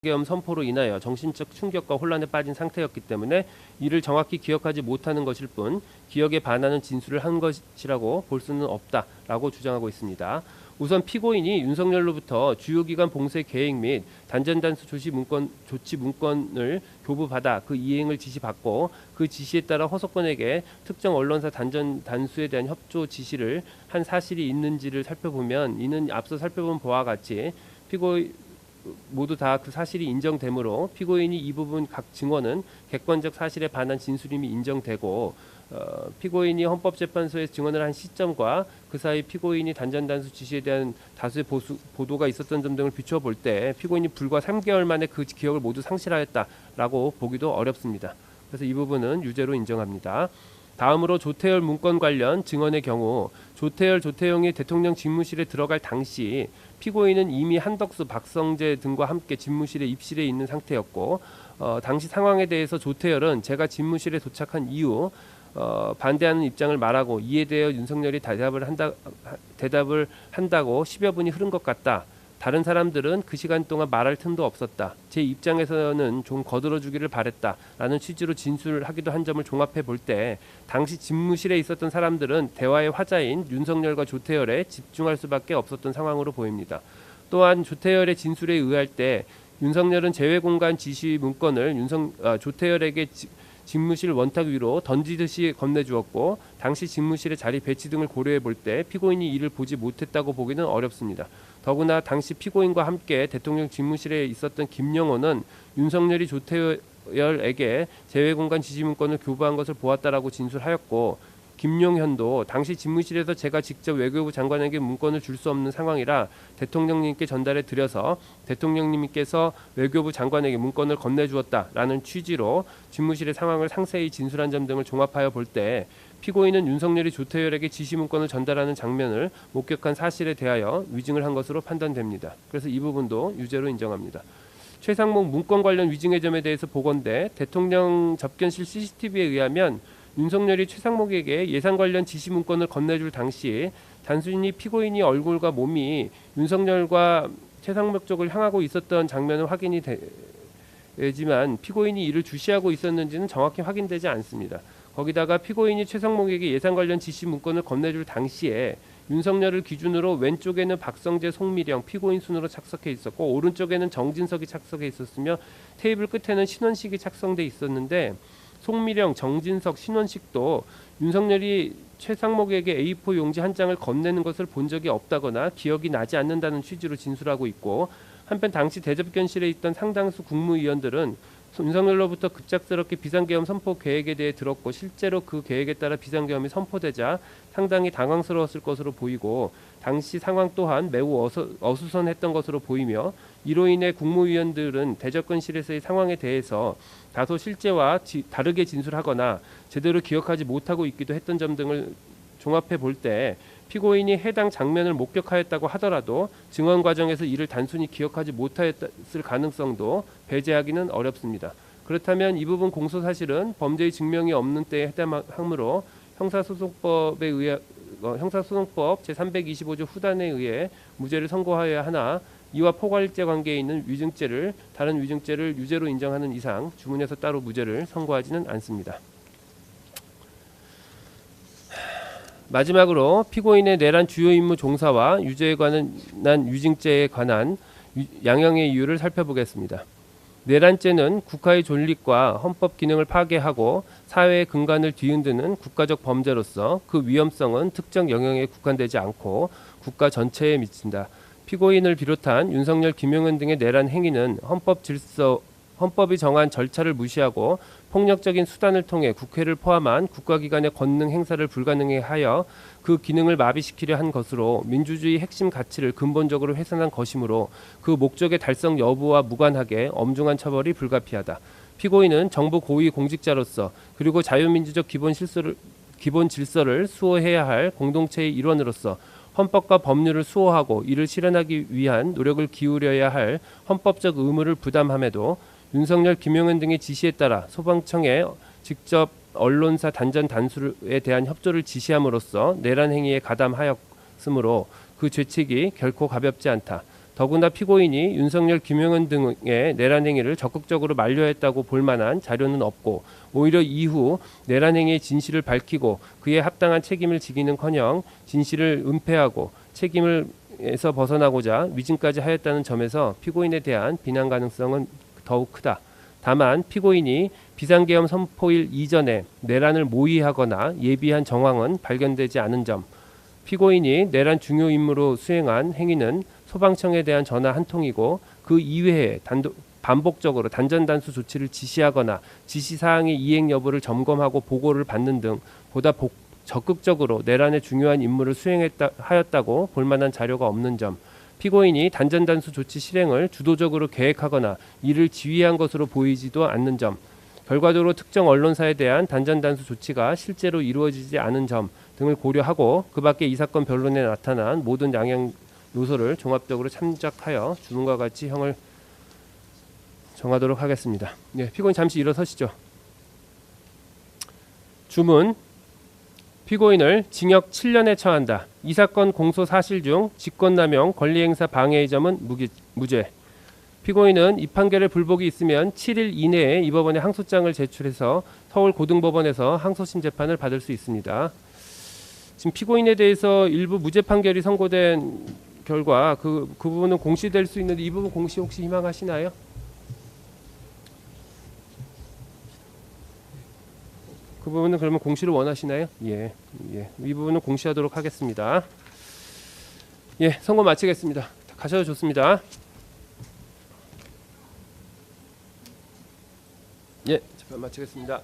비상계엄 선포로 인하여 정신적 충격과 혼란에 빠진 상태였기 때문에 이를 정확히 기억하지 못하는 것일 뿐 기억에 반하는 진술을 한 것이라고 볼 수는 없다라고 주장하고 있습니다. 우선 피고인이 윤석열로부터 주요기관 봉쇄 계획 및 단전단수 조치 문건을 교부받아 그 이행을 지시받고 그 지시에 따라 허석권에게 특정 언론사 단수에 대한 협조 지시를 한 사실이 있는지를 살펴보면 이는 앞서 살펴본 바와 같이 피고인 모두 다 그 사실이 인정되므로 피고인이 이 부분 각 증언은 객관적 사실에 반한 진술임이 인정되고 피고인이 헌법재판소에 증언을 한 시점과 그 사이 피고인이 단전단수 지시에 대한 다수의 보도가 있었던 점 등을 비추어 볼 때 피고인이 불과 3개월 만에 그 기억을 모두 상실하였다라고 보기도 어렵습니다. 그래서 이 부분은 유죄로 인정합니다. 다음으로 조태열 문건 관련 증언의 경우 조태영이 대통령 집무실에 들어갈 당시 피고인은 이미 한덕수, 박성재 등과 함께 집무실에 입실해 있는 상태였고 당시 상황에 대해서 조태열은 제가 집무실에 도착한 이후 반대하는 입장을 말하고 이에 대해 윤석열이 대답을 한다고 10여 분이 흐른 것 같다. 다른 사람들은 그 시간 동안 말할 틈도 없었다. 제 입장에서는 좀 거들어주기를 바랬다. 라는 취지로 진술하기도 한 점을 종합해 볼 때 당시 집무실에 있었던 사람들은 대화의 화자인 윤석열과 조태열에 집중할 수밖에 없었던 상황으로 보입니다. 또한 조태열의 진술에 의할 때 윤석열은 제외공간 지시 문건을 조태열에게 집무실 원탁 위로 던지듯이 건네주었고 당시 집무실의 자리 배치 등을 고려해 볼 때 피고인이 이를 보지 못했다고 보기는 어렵습니다. 더구나 당시 피고인과 함께 대통령 집무실에 있었던 김영호는 윤석열이 조태열에게 제외공간 지시문건을 교부한 것을 보았다라고 진술하였고 김용현도 당시 집무실에서 제가 직접 외교부 장관에게 문건을 줄 수 없는 상황이라 대통령님께 전달해 드려서 대통령님께서 외교부 장관에게 문건을 건네주었다라는 취지로 집무실의 상황을 상세히 진술한 점 등을 종합하여 볼 때 피고인은 윤석열이 조태열에게 지시문건을 전달하는 장면을 목격한 사실에 대하여 위증을 한 것으로 판단됩니다. 그래서 이 부분도 유죄로 인정합니다. 최상목 문건 관련 위증의 점에 대해서 보건대 대통령 접견실 CCTV에 의하면 윤석열이 최상목에게 예산 관련 지시 문건을 건네줄 당시 단순히 피고인이 얼굴과 몸이 윤석열과 최상목 쪽을 향하고 있었던 장면은 확인이 되지만 피고인이 이를 주시하고 있었는지는 정확히 확인되지 않습니다. 거기다가 피고인이 최상목에게 예산 관련 지시 문건을 건네줄 당시에 윤석열을 기준으로 왼쪽에는 박성재, 송미령 피고인 순으로 착석해 있었고 오른쪽에는 정진석이 착석해 있었으며 테이블 끝에는 신원식이 착성돼 있었는데 송미령, 정진석, 신원식도 윤석열이 최상목에게 A4 용지 한 장을 건네는 것을 본 적이 없다거나 기억이 나지 않는다는 취지로 진술하고 있고 한편 당시 대접견실에 있던 상당수 국무위원들은 윤석열로부터 급작스럽게 비상계엄 선포 계획에 대해 들었고 실제로 그 계획에 따라 비상계엄이 선포되자 상당히 당황스러웠을 것으로 보이고 당시 상황 또한 매우 어수선했던 것으로 보이며 이로 인해 국무위원들은 대접견실에서의 상황에 대해서 다소 실제와 다르게 진술하거나 제대로 기억하지 못하고 있기도 했던 점 등을 종합해 볼 때 피고인이 해당 장면을 목격하였다고 하더라도 증언 과정에서 이를 단순히 기억하지 못하였을 가능성도 배제하기는 어렵습니다. 그렇다면 이 부분 공소사실은 범죄의 증명이 없는 때에 해당하므로 형사소송법 제325조 후단에 의해 무죄를 선고하여야 하나 이와 포괄적 관계에 있는 다른 위증죄를 유죄로 인정하는 이상 주문에서 따로 무죄를 선고하지는 않습니다. 마지막으로 피고인의 내란 주요 임무 종사와 유죄에 관한 위증죄에 관한 양형의 이유를 살펴보겠습니다. 내란죄는 국가의 존립과 헌법 기능을 파괴하고 사회의 근간을 뒤흔드는 국가적 범죄로서 그 위험성은 특정 영역에 국한되지 않고 국가 전체에 미친다. 피고인을 비롯한 윤석열, 김용현 등의 내란 행위는 헌법이 정한 절차를 무시하고 폭력적인 수단을 통해 국회를 포함한 국가기관의 권능 행사를 불가능하게 하여 그 기능을 마비시키려 한 것으로 민주주의 핵심 가치를 근본적으로 훼손한 것이므로 그 목적의 달성 여부와 무관하게 엄중한 처벌이 불가피하다. 피고인은 정부 고위 공직자로서 그리고 자유민주적 기본 질서를 수호해야 할 공동체의 일원으로서 헌법과 법률을 수호하고 이를 실현하기 위한 노력을 기울여야 할 헌법적 의무를 부담함에도 윤석열, 김용현 등의 지시에 따라 소방청에 직접 언론사 단전 단수에 대한 협조를 지시함으로써 내란 행위에 가담하였으므로 그 죄책이 결코 가볍지 않다. 더구나 피고인이 윤석열, 김용현 등의 내란 행위를 적극적으로 만류했다고 볼 만한 자료는 없고 오히려 이후 내란 행위의 진실을 밝히고 그에 합당한 책임을 지기는커녕 진실을 은폐하고 책임에서 벗어나고자 위증까지 하였다는 점에서 피고인에 대한 비난 가능성은 더욱 크다. 다만 피고인이 비상계엄 선포일 이전에 내란을 모의하거나 예비한 정황은 발견되지 않은 점, 피고인이 내란 중요 임무로 수행한 행위는 소방청에 대한 전화 한 통이고 그 이외에 반복적으로 단전단수 조치를 지시하거나 지시사항의 이행 여부를 점검하고 보고를 받는 등 보다 적극적으로 내란의 중요한 임무를 수행하였다고 볼 만한 자료가 없는 점, 피고인이 단전단수 조치 실행을 주도적으로 계획하거나 이를 지휘한 것으로 보이지도 않는 점, 결과적으로 특정 언론사에 대한 단전단수 조치가 실제로 이루어지지 않은 점 등을 고려하고 그 밖에 이 사건 변론에 나타난 모든 양형 요소를 종합적으로 참작하여 주문과 같이 형을 정하도록 하겠습니다. 네, 피고인 잠시 일어서시죠. 주문. 피고인을 징역 7년에 처한다. 이 사건 공소 사실 중 직권남용 권리행사 방해의 점은 무죄. 피고인은 이 판결에 불복이 있으면 7일 이내에 이 법원에 항소장을 제출해서 서울고등법원에서 항소심 재판을 받을 수 있습니다. 지금 피고인에 대해서 일부 무죄 판결이 선고된 결과 그 부분은 공시될 수 있는데 이 부분 공시 혹시 희망하시나요? 그 부분은 그러면 공시를 원하시나요? 예. 이 부분은 공시하도록 하겠습니다. 예, 선고 마치겠습니다. 가셔도 좋습니다. 예, 재판 마치겠습니다.